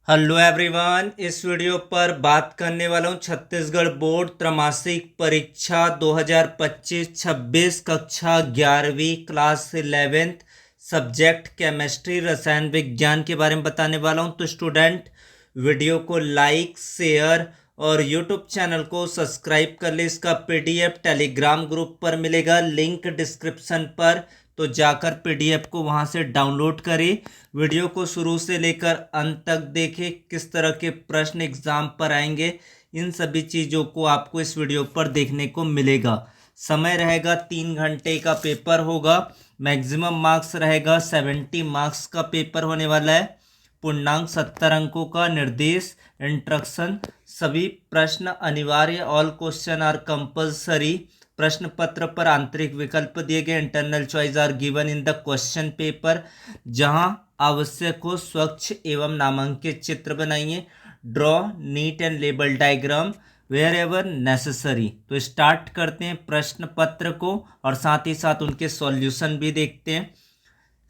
Hello everyone. इस video पर बात करने वाला हूँ छत्तीसगढ़ बोर्ड त्रैमासिक परीक्षा 2025-26 कक्षा 11वीं क्लास 11th सब्जेक्ट केमिस्ट्री रसायन विज्ञान के बारे में बताने वाला हूँ। तो स्टूडेंट वीडियो को लाइक शेयर और यूट्यूब चैनल को सब्सक्राइब कर ले। इसका पीडीएफ टेलीग्राम ग्रुप पर मिलेगा, लिंक डिस्क्रिप्शन पर, तो जाकर पीडीएफ को वहां से डाउनलोड करें। वीडियो को शुरू से लेकर अंत तक देखें, किस तरह के प्रश्न एग्जाम पर आएंगे, इन सभी चीज़ों को आपको इस वीडियो पर देखने को मिलेगा। समय रहेगा 3 घंटे का पेपर होगा। मैक्सिमम मार्क्स रहेगा 70 मार्क्स का पेपर होने वाला है। पूर्णांक 70 अंकों का। निर्देश इंस्ट्रक्शन, सभी प्रश्न अनिवार्य, ऑल क्वेश्चन आर कंपलसरी। प्रश्न पत्र पर आंतरिक विकल्प दिए गए, internal choice are given in the question paper. जहां आवश्यक हो स्वच्छ एवं नामांकित चित्र बनाइए। Draw neat and label diagram wherever necessary. तो स्टार्ट करते हैं प्रश्न पत्र को और साथ ही साथ उनके सॉल्यूशन भी देखते हैं।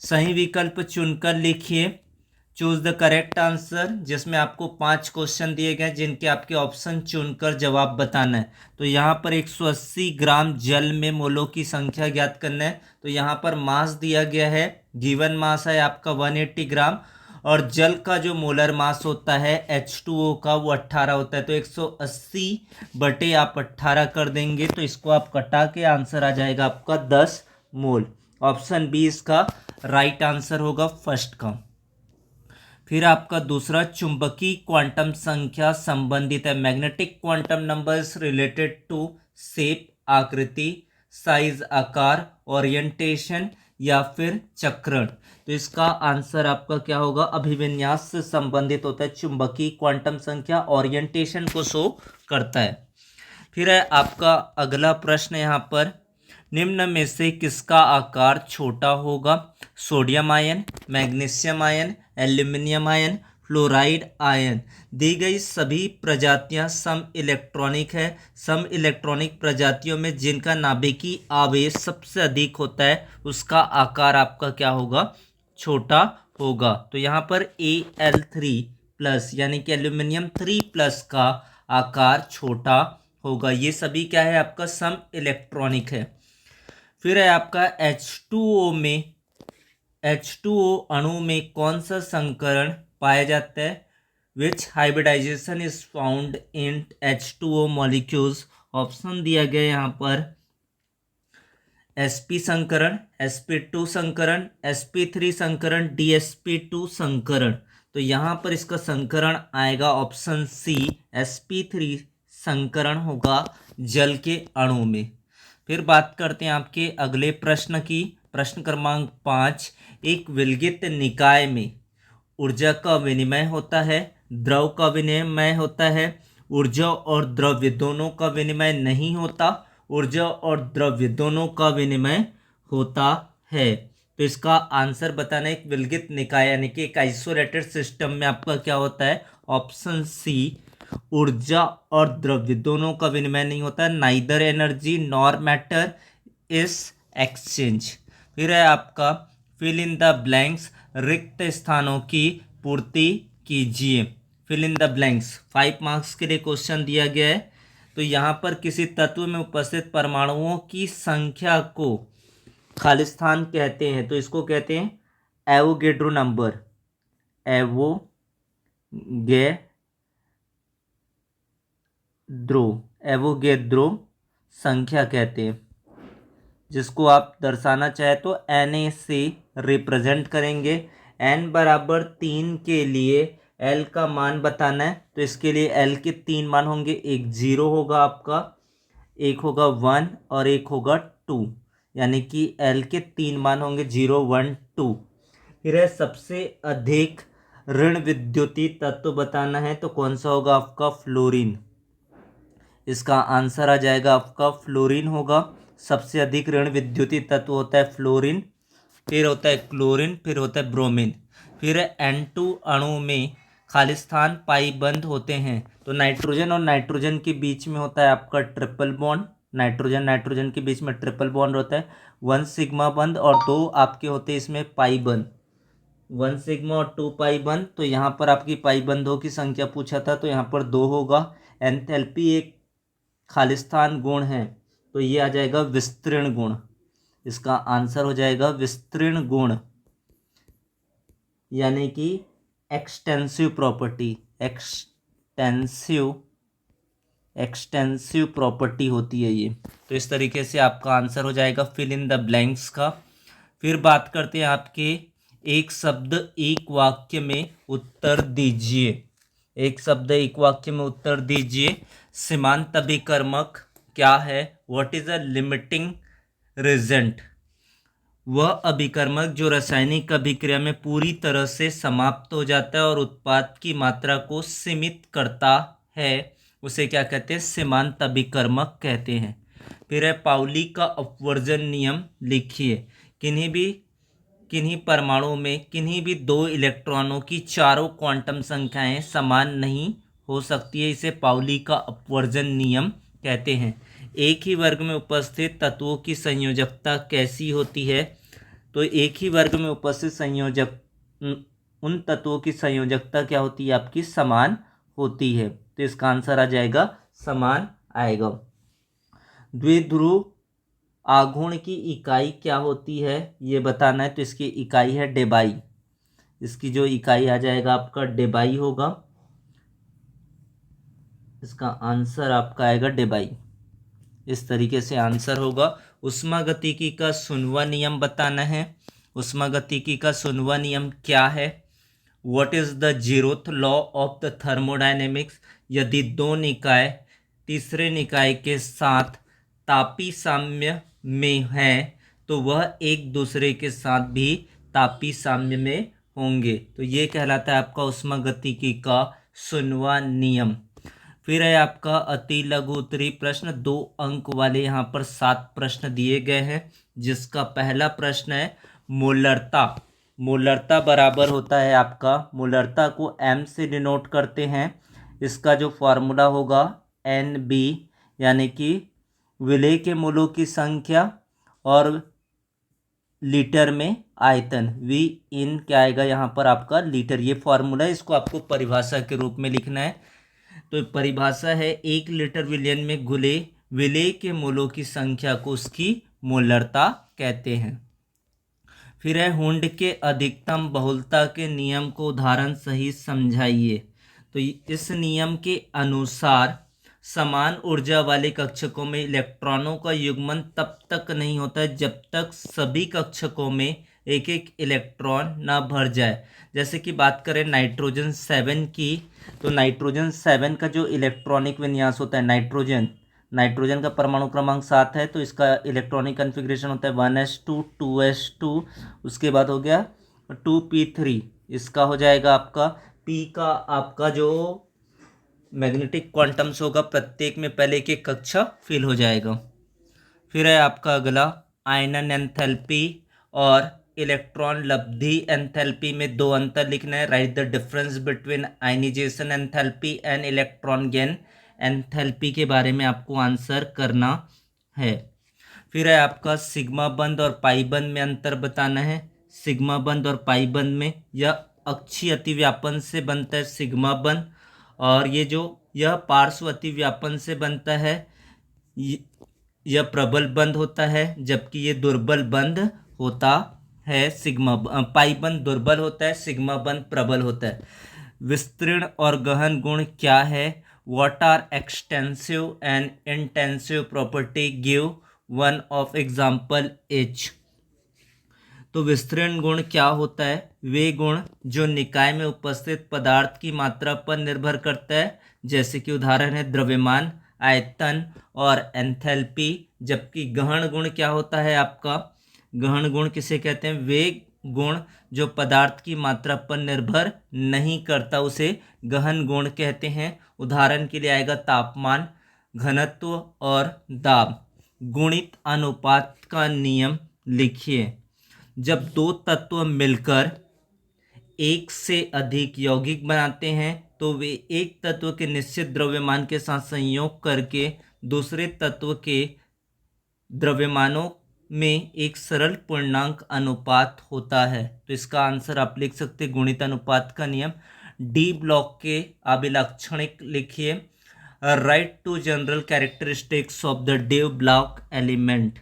सही विकल्प चुनकर लिखिए। चूज द करेक्ट आंसर, जिसमें आपको 5 क्वेश्चन दिए गए जिनके आपके ऑप्शन चुनकर जवाब बताना है। तो यहाँ पर 180 ग्राम जल में मोलों की संख्या ज्ञात करना है। तो यहाँ पर मास दिया गया है, गिवन मास है आपका 180 ग्राम, और जल का जो मोलर मास होता है H2O का वो 18 होता है। तो 180 बटे आप 18 कर देंगे, तो इसको आप कटा के आंसर आ जाएगा आपका 10 मोल। ऑप्शन बी इसका राइट आंसर होगा फर्स्ट का। फिर आपका दूसरा, चुंबकीय क्वांटम संख्या संबंधित है। Magnetic quantum numbers related to shape, आकृति, साइज, आकार, ओरिएंटेशन या फिर चक्रण। तो इसका आंसर आपका क्या होगा? अभिविन्यास से संबंधित होता है। चुंबकीय क्वांटम संख्या ओरिएंटेशन को शो करता है। फिर है आपका अगला प्रश्न यहाँ पर, निम्न में से किसका आकार छोटा होगा? Sodium ion, magnesium ion, aluminium ion, fluoride ion. दी गई सभी प्रजातियां सम इलेक्ट्रॉनिक है। सम इलेक्ट्रॉनिक प्रजातियों में जिनका नाभिकीय आवेश सबसे अधिक होता है उसका आकार आपका क्या होगा? छोटा होगा। तो यहाँ पर Al3+ यानी कि एल्यूमिनियम 3+ का आकार छोटा होगा। ये सभी क्या है? आपका सम इलेक्ट्रॉनिक है। फिर है आपका H2O अणु में कौन सा संकरण पाया जाता है? Which hybridization is found in H2O molecules. Option दिया गया यहाँ पर sp संकरण, sp2 संकरण, sp3 संकरण, dsp2 संकरण। तो यहाँ पर इसका संकरण आएगा ऑप्शन सी, sp3 संकरण होगा जल के अणु में। फिर बात करते हैं आपके अगले प्रश्न की। प्रश्न क्रमांक 5, एक विलगित निकाय में ऊर्जा का विनिमय होता है, द्रव का विनिमय होता है, ऊर्जा और द्रव्य दोनों का विनिमय नहीं होता, ऊर्जा और द्रव्य दोनों का विनिमय होता है। तो इसका आंसर बताना है। एक विलगित निकाय यानी कि एक आइसोलेटेड सिस्टम में आपका क्या होता है? ऑप्शन सी, ऊर्जा और द्रव्य दोनों का विनिमय नहीं होता। Neither energy nor matter is exchange. फिर है आपका फिल इन द ब्लैंक्स, रिक्त स्थानों की पूर्ति कीजिए। Fill in the blanks 5 marks के लिए क्वेश्चन दिया गया है। तो यहाँ पर किसी तत्व में उपस्थित परमाणुओं की संख्या को खालिस्तान कहते हैं। तो इसको कहते हैं एवोगेड्रो नंबर, एवोगेड्रो संख्या कहते हैं, जिसको आप दर्शाना चाहे तो Na से रिप्रेजेंट करेंगे। n बराबर 3 के लिए L का मान बताना है। तो इसके लिए L के 3 मान होंगे, एक 0 होगा आपका, एक होगा 1 और एक होगा 2, यानी कि L के 3 मान होंगे 0, 1, 2। फिर है सबसे अधिक ऋण विद्युतीय तत्व बताना है। तो कौन सा होगा आपका? फ्लोरीन। इसका आंसर आ जाएगा आपका फ्लोरीन होगा। सबसे अधिक ऋण विद्युतीय तत्व होता है फ्लोरीन। फिर होता है क्लोरीन, फिर होता है ब्रोमीन। फिर N2 अणु में खालिस्तान पाई बंद होते हैं। तो नाइट्रोजन और नाइट्रोजन के बीच में होता है आपका ट्रिपल बॉन्ड। नाइट्रोजन नाइट्रोजन के बीच में ट्रिपल बॉन्ड होता है। 1 सिग्मा बंद और 2 आपके होते हैं इसमें पाई बंद। 1 सिग्मा और 2 पाई बंद। तो यहाँ पर आपकी पाई बंधों की संख्या पूछा था, तो यहाँ पर 2 होगा। एंथैल्पी एक खालिस्तान गुण है, तो ये आ जाएगा विस्तीर्ण गुण। इसका आंसर हो जाएगा विस्तीर्ण गुण, यानी कि एक्सटेंसिव प्रॉपर्टी। एक्सटेंसिव प्रॉपर्टी होती है ये। तो इस तरीके से आपका आंसर हो जाएगा फिल इन द ब्लैंक्स का। फिर बात करते हैं आपके एक शब्द एक वाक्य में उत्तर दीजिए। एक शब्द एक वाक्य में उत्तर दीजिए। सीमांत अभिकर्मक क्या है? What is a limiting reagent? वह अभिकर्मक जो रासायनिक अभिक्रिया में पूरी तरह से समाप्त हो जाता है और उत्पाद की मात्रा को सीमित करता है, उसे क्या कहते हैं? सीमांत अभिकर्मक कहते हैं। फिर है पाउली का अपवर्जन नियम लिखिए। किन्हीं परमाणुओं में किन्हीं भी 2 इलेक्ट्रॉनों की चारों क्वांटम संख्याएं समान नहीं हो सकती है, इसे पाउली का अपवर्जन नियम कहते हैं। एक ही वर्ग में उपस्थित तत्वों की संयोजकता कैसी होती है? तो एक ही वर्ग में उपस्थित उन तत्वों की संयोजकता क्या होती है? आपकी समान होती है। तो इसका आंसर आ जाएगा समान आएगा। द्विध्रुव आघूर्ण की इकाई क्या होती है, ये बताना है। तो इसकी इकाई है डेबाई। इसकी जो इकाई आ जाएगा आपका डेबाई होगा। इसका आंसर आपका आएगा डेबाई। इस तरीके से आंसर होगा। उष्मागतिकी का 100वां नियम बताना है। उष्मागतिकी का 100वां नियम क्या है? What is the 0th law of the thermodynamics? यदि 2 निकाय तीसरे निकाय के साथ तापी साम्य में है, तो वह एक दूसरे के साथ भी तापी साम्य में होंगे। तो ये कहलाता है आपका उष्मागतिकी का 100वां नियम। फिर है आपका अति लघु उत्तरीय प्रश्न। 2 अंक वाले यहाँ पर 7 प्रश्न दिए गए हैं, जिसका पहला प्रश्न है मोलरता। मोलरता बराबर होता है आपका, मोलरता को m से डिनोट करते हैं। इसका जो फॉर्मूला होगा NB, यानी कि विलेय के मोलों की संख्या और लीटर में आयतन। V इन क्या आएगा यहाँ पर आपका? लीटर। ये फॉर्मूला है, इसको आपको परिभाषा के रूप में लिखना है। तो परिभाषा है 1 लीटर विलयन में घुले विलेय के मोलों की संख्या को उसकी मोलरता कहते हैं। फिर है हुंड के अधिकतम बहुलता के नियम को उदाहरण सहित समझाइए। तो इस नियम के अनुसार समान ऊर्जा वाले कक्षकों में इलेक्ट्रॉनों का युग्मन तब तक नहीं होता जब तक सभी कक्षकों में एक एक इलेक्ट्रॉन ना भर जाए। जैसे कि बात करें नाइट्रोजन 7 की, तो नाइट्रोजन 7 का जो इलेक्ट्रॉनिक विन्यास होता है, नाइट्रोजन का परमाणु क्रमांक 7 है, तो इसका इलेक्ट्रॉनिक कन्फिग्रेशन होता है 1s2 2s2, उसके बाद हो गया 2p3। इसका हो जाएगा आपका p का आपका जो मैग्नेटिक क्वांटम्स होगा, प्रत्येक में पहले एक एक कक्षा फिल हो जाएगा। फिर है आपका अगला आयनन एंथैल्पी और इलेक्ट्रॉन लब्धि एंथैल्पी में 2 अंतर लिखना है। Write the difference between ionization enthalpy and electron gain enthalpy के बारे में आपको आंसर करना है। फिर है आपका सिग्मा बंध और पाई बंध में अंतर बताना है। सिग्मा बंध और पाई बंध में यह अक्षीय अतिव्यापन से बनता है सिग्मा बंध, और यह पार्श्व अतिव्यापन से बनता है, यह प्रबल बंध होता है, जबकि ये दुर्बल बंध होता है। पाई बंध दुर्बल होता है, सिग्मा बंध प्रबल होता है। विस्तीर्ण और गहन गुण क्या है? What are extensive and intensive property? Give one of example each. तो विस्तीर्ण गुण क्या होता है? वे गुण जो निकाय में उपस्थित पदार्थ की मात्रा पर निर्भर करता है, जैसे कि उदाहरण है द्रव्यमान, आयतन और एंथैल्पी। जबकि गहन गुण क्या होता है आपका? गहन गुण किसे कहते हैं? वे गुण जो पदार्थ की मात्रा पर निर्भर नहीं करता, उसे गहन गुण कहते हैं। उदाहरण के लिए आएगा तापमान, घनत्व और दाब। गुणित अनुपात का नियम लिखिए। जब 2 तत्व मिलकर एक से अधिक यौगिक बनाते हैं, तो वे एक तत्व के निश्चित द्रव्यमान के साथ संयोग करके दूसरे तत्व के द्रव्यमानों में एक सरल पूर्णांक अनुपात होता है? तो इसका आंसर आप लिख सकते हैं गुणित अनुपात का नियम। डी ब्लॉक के अभिलाक्षणिक लिखिए। Write two general characteristics of d d block element.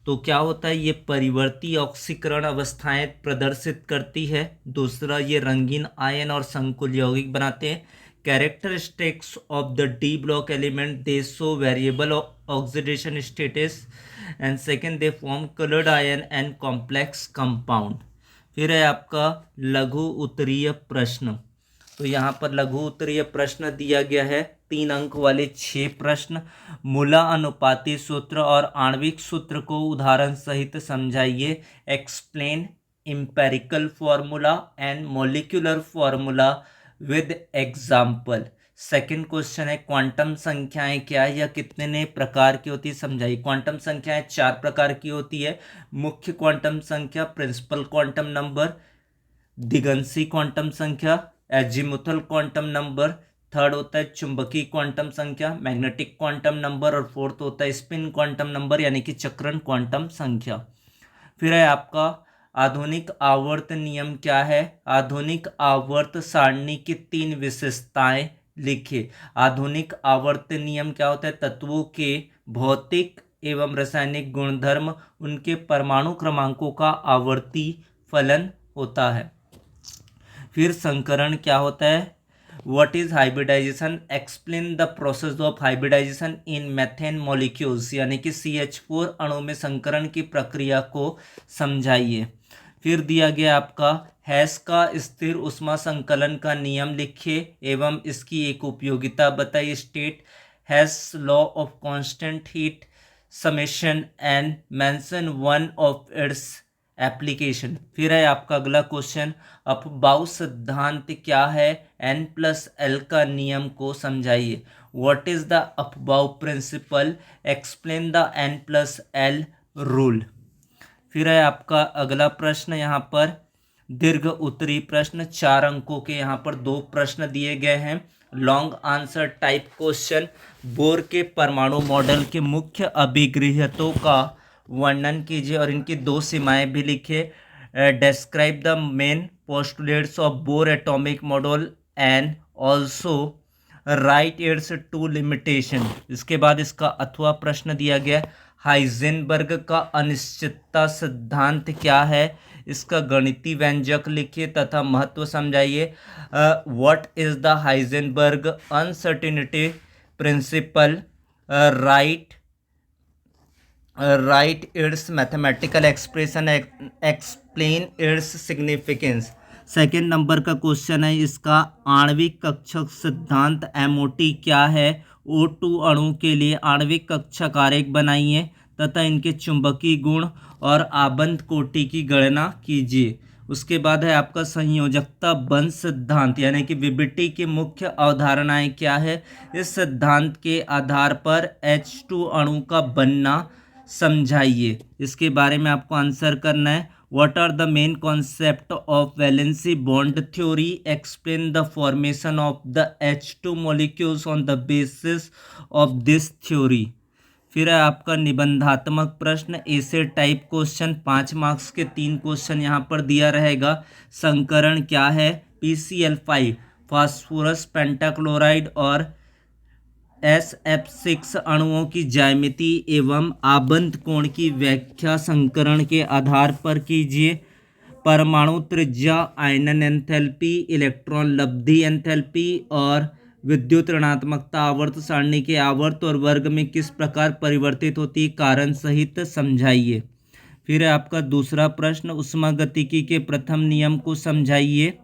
तो क्या होता है, ये परिवर्ती ऑक्सीकरण अवस्थाएं प्रदर्शित करती है। दूसरा, ये रंगीन आयन और संकुल यौगिक बनाते हैं। Characteristics of the D block element, they show variable oxidation status. And second, they form coloured ion and complex compound. फिर है आपका लघु उत्तरीय प्रश्न। तो यहाँ पर लघु उत्तरीय प्रश्न दिया गया है 3 अंक वाले 6 प्रश्न। मूला अनुपाती सूत्र और आणविक सूत्र को उदाहरण सहित समझाइए। Explain empirical formula and molecular formula with example. Second question है क्वांटम संख्याएं क्या है या कितने प्रकार की होती है, समझाइए। क्वांटम संख्याएं 4 प्रकार की होती है। मुख्य क्वांटम संख्या, प्रिंसिपल क्वांटम नंबर, दिगंशी क्वांटम संख्या, एजीमुथल क्वांटम नंबर। थर्ड होता है चुंबकीय क्वांटम संख्या, मैग्नेटिक क्वांटम नंबर। और फोर्थ होता है स्पिन क्वांटम नंबर यानी कि चक्रण क्वांटम संख्या। फिर है आपका आधुनिक आवर्त नियम क्या है। आधुनिक आवर्त सारणी की 3 विशेषताएं लिखिए। आधुनिक आवर्त नियम क्या होता है, तत्वों के भौतिक एवं रासायनिक गुणधर्म, उनके परमाणु क्रमांकों का आवर्ती फलन होता है। फिर संकरण क्या होता है, what is hybridization, explain the process of hybridization in methane molecules, यानी कि CH4 अणु में संकरण की प्रक्रिया को समझाइए। फिर दिया गया आपका हैस का स्थिर उष्मा संकलन का नियम लिखिए एवं इसकी एक उपयोगिता बताइए। State Hess law of constant heat summation and mention one of its application. फिर है आपका अगला क्वेश्चन, अपबाऊ सिद्धांत क्या है, N+L का नियम को समझाइए। What is the aufbau principle, explain the N+L rule. फिर है आपका अगला प्रश्न, यहाँ पर दीर्घ उत्तरी प्रश्न, 4 अंकों के यहाँ पर 2 प्रश्न दिए गए हैं। Long answer type question, bore के परमाणु मॉडल के मुख्य अभिगृह्यतों का वर्णन कीजिए और इनकी 2 सीमाएं भी लिखे। Describe the main postulates of bore atomic model and also right it's 2 limitation. इसके बाद इसका अथवा प्रश्न दिया गया, हाइजेनबर्ग का अनिश्चितता सिद्धांत क्या है, इसका गणितीय व्यंजक लिखिए तथा महत्व समझाइए। What is the Heisenberg uncertainty principle, right it's mathematical expression, explain its significance. Second number का क्वेश्चन है इसका, आणविक कक्षक सिद्धांत MOT क्या है। O2 अणु के लिए आणविक कक्षक आरेख बनाइए तथा इनके चुंबकीय गुण और आबंध कोटि की गणना कीजिए। उसके बाद है आपका संयोजकता बंध सिद्धांत यानी कि VBT की मुख्य अवधारणाएं क्या है। इस सिद्धांत के आधार पर H2 अणु का बनना समझाइए। इसके बारे में आपको आंसर करना है। What are the main concept of valency bond theory, explain the formation of the H2 molecules on the basis of this theory. फिर है आपका निबंधात्मक प्रश्न, ऐसे टाइप क्वेश्चन, 5 मार्क्स के 3 क्वेश्चन यहाँ पर दिया रहेगा। संकरण क्या है, PCl5 फास्फोरस पेंटाक्लोराइड और SF6 अणुओं की ज्यामिति एवं आबंध कोण की व्याख्या संकरण के आधार पर कीजिए। परमाणु त्रिज्या, आयनन एंथैल्पी, इलेक्ट्रॉन लब्धि एंथैल्पी और विद्युत ऋणात्मकता आवर्त सारणी के आवर्त और वर्ग में किस प्रकार परिवर्तित होती है, कारण सहित समझाइए। फिर है आपका दूसरा प्रश्न, ऊष्मागतिकी के प्रथम नियम को समझाइए।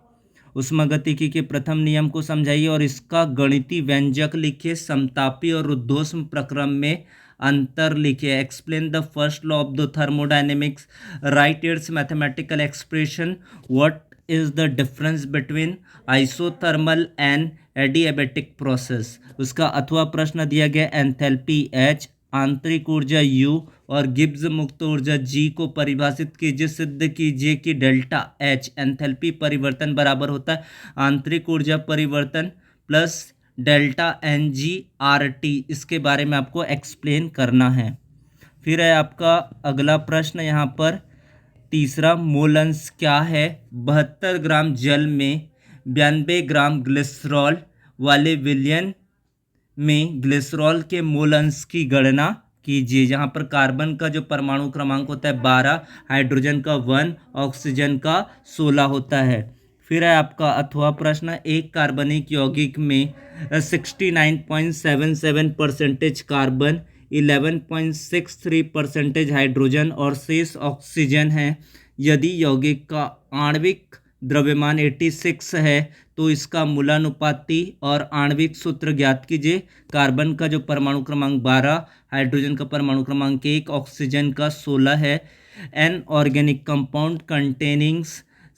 ऊष्मागतिकी के प्रथम नियम को समझाइए और इसका गणितीय व्यंजक लिखिए। समतापी और रुद्धोष्म प्रक्रम में अंतर लिखिए। Explain the first law of the thermodynamics, right it's mathematical expression. What is the difference between isothermal and adiabatic process. उसका अथवा प्रश्न दिया गया, एंथैल्पी H, आंतरिक ऊर्जा U और गिब्स मुक्त ऊर्जा G को परिभाषित कीजिए। सिद्ध कीजिए कि डेल्टा H एंथैल्पी परिवर्तन बराबर होता है आंतरिक ऊर्जा परिवर्तन प्लस डेल्टा NG RT। इसके बारे में आपको एक्सप्लेन करना है। फिर है आपका अगला प्रश्न यहाँ पर तीसरा, मोल अंश क्या है? 72 ग्राम जल में 92 ग्राम ग्लिसरॉल वाले विलयन में ग्लिसरॉल के मोल अंश की गणना कीजिए। जहाँ पर कार्बन का जो परमाणु क्रमांक होता है 12, हाइड्रोजन का 1, ऑक्सीजन का 16 होता है। फिर है आपका अथवा प्रश्न, एक कार्बनिक यौगिक में 69.77% कार्बन, 11.63% हाइड्रोजन और शेष ऑक्सीजन है। यदि यौगिक का आणविक द्रव्यमान 86 है तो इसका मूलानुपाती और आणविक सूत्र ज्ञात कीजिए। कार्बन का जो परमाणु क्रमांक 12, हाइड्रोजन का परमाणु क्रमांक 1, ऑक्सीजन का 16 है। An organic compound containing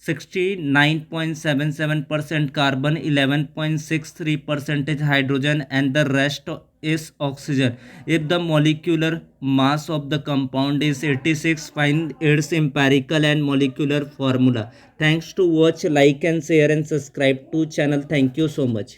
69.77% carbon, 11.63% hydrogen and the rest is oxygen. If the molecular mass of the compound is 86, find its empirical and molecular formula. Thanks to watch, like and share and subscribe to channel. Thank you so much.